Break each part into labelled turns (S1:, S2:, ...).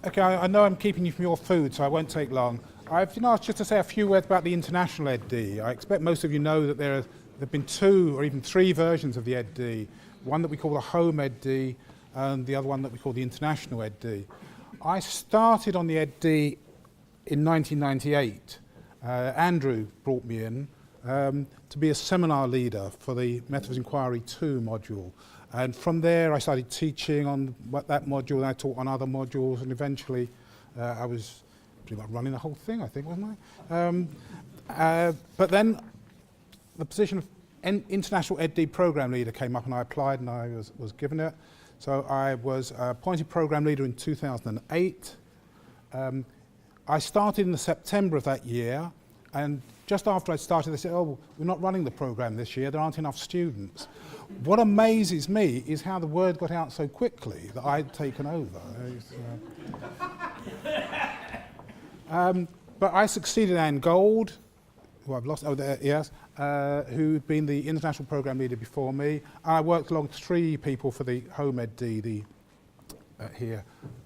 S1: Okay, I know I'm keeping you from your food, so I won't take long. I've been asked just to say a few words about the international EdD. I expect most of you know that there have been 2 or even 3 versions of the EdD. One that we call the home EdD, and the other one that we call the international EdD. I started on the EdD in 1998. Andrew brought me in to be a seminar leader for the Method of Inquiry 2 module. And from there I started teaching on that module, and I taught on other modules, and eventually I was pretty much running the whole thing, I think, wasn't I? But then the position of International EdD Program Leader came up, and I applied and I was given it. So I was appointed Program Leader in 2008. I started in the September of that year, and just after I started they said, oh, we're not running the program this year, there aren't enough students. What amazes me is how the word got out so quickly that I'd taken over. But I succeeded Anne Gold, who I've lost, who'd been the international program leader before me. I worked along 3 people for the home EdD, here,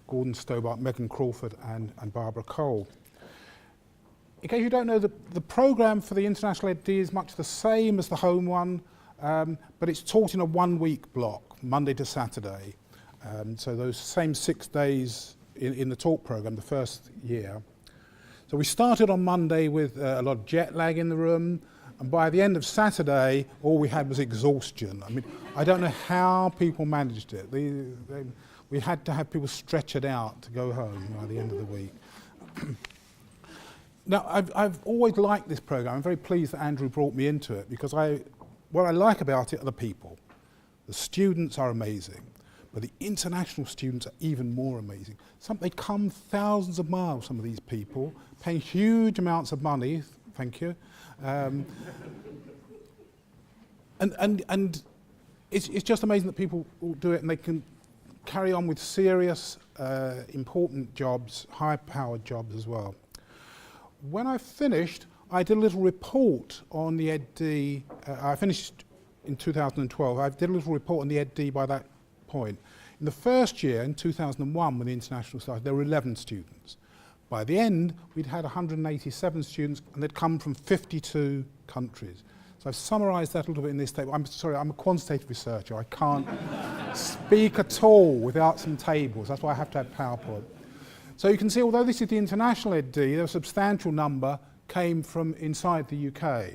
S1: Gordon Stobart, Megan Crawford and Barbara Cole. In case you don't know, the program for the international EdD is much the same as the home one, but it's taught in a 1-week block, Monday to Saturday. So those same 6 days in the talk program, the first year. So we started on Monday with a lot of jet lag in the room, and by the end of Saturday, all we had was exhaustion. I mean, I don't know how people managed it. We had to have people stretchered out to go home by the end of the week. Now, I've always liked this program. I'm very pleased that Andrew brought me into it, because what I like about it are the people. The students are amazing, but the international students are even more amazing. They come thousands of miles, some of these people, paying huge amounts of money, thank you. And it's just amazing that people will do it, and they can carry on with serious, important jobs, high-powered jobs as well. When I finished, I did a little report on the EdD. I finished in 2012. I did a little report on the EdD by that point. In the first year, in 2001, when the international started, there were 11 students. By the end, we'd had 187 students, and they'd come from 52 countries. So I've summarised that a little bit in this table. I'm sorry, I'm a quantitative researcher. I can't speak at all without some tables. That's why I have to have PowerPoint. So you can see, although this is the international EdD, a substantial number came from inside the UK.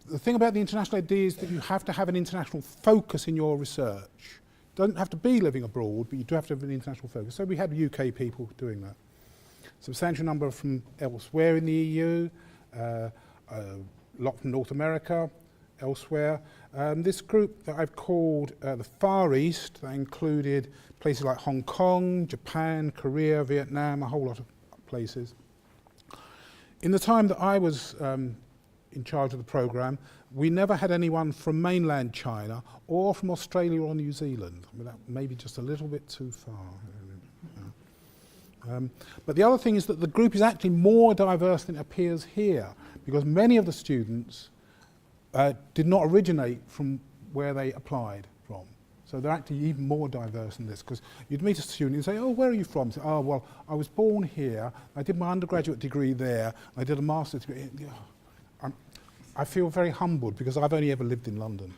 S1: The thing about the international EdD is that you have to have an international focus in your research. You don't have to be living abroad, but you do have to have an international focus. So we had UK people doing that. Substantial number from elsewhere in the EU, a lot from North America, elsewhere. This group that I've called the Far East, that included places like Hong Kong, Japan, Korea, Vietnam, a whole lot of places. In the time that I was in charge of the program, we never had anyone from mainland China or from Australia or New Zealand. I mean, that may be just a little bit too far. But the other thing is that the group is actually more diverse than it appears here, because many of the students did not originate from where they applied from. So they're actually even more diverse than this, because you'd meet a student and say, oh, where are you from? Say, oh, well, I was born here, I did my undergraduate degree there, I did a master's degree. I feel very humbled, because I've only ever lived in London.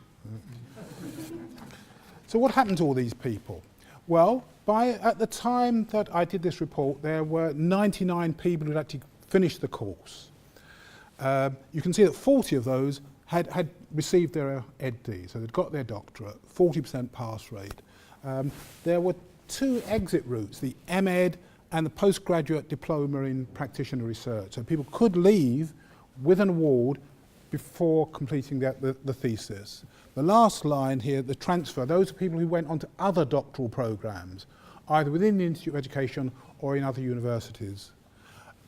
S1: So what happened to all these people? Well, at the time that I did this report, there were 99 people who had actually finished the course. You can see that 40 of those had received their EdD, so they'd got their doctorate, 40% pass rate. There were 2 exit routes, the MEd and the postgraduate diploma in practitioner research. So people could leave with an award before completing the thesis. The last line here, the transfer, those are people who went on to other doctoral programs, either within the Institute of Education or in other universities.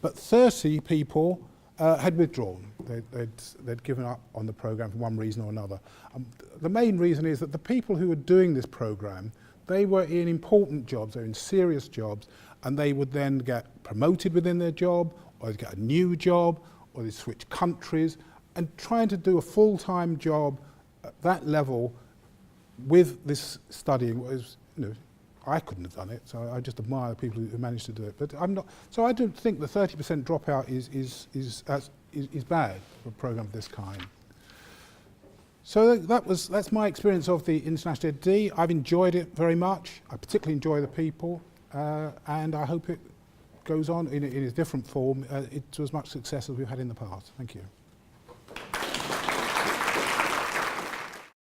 S1: But 30 people had withdrawn. They'd given up on the program for one reason or another. The main reason is that the people who were doing this program, they were in important jobs, they were in serious jobs, and they would then get promoted within their job, or they'd get a new job, or they'd switch countries, and trying to do a full-time job at that level with this studying was, I couldn't have done it, so I just admire the people who managed to do it. But I'm not. So I don't think the 30% dropout is bad for a program of this kind. So that's my experience of the International EdD. I've enjoyed it very much. I particularly enjoy the people, and I hope it goes on in a different form to as much success as we've had in the past. Thank you.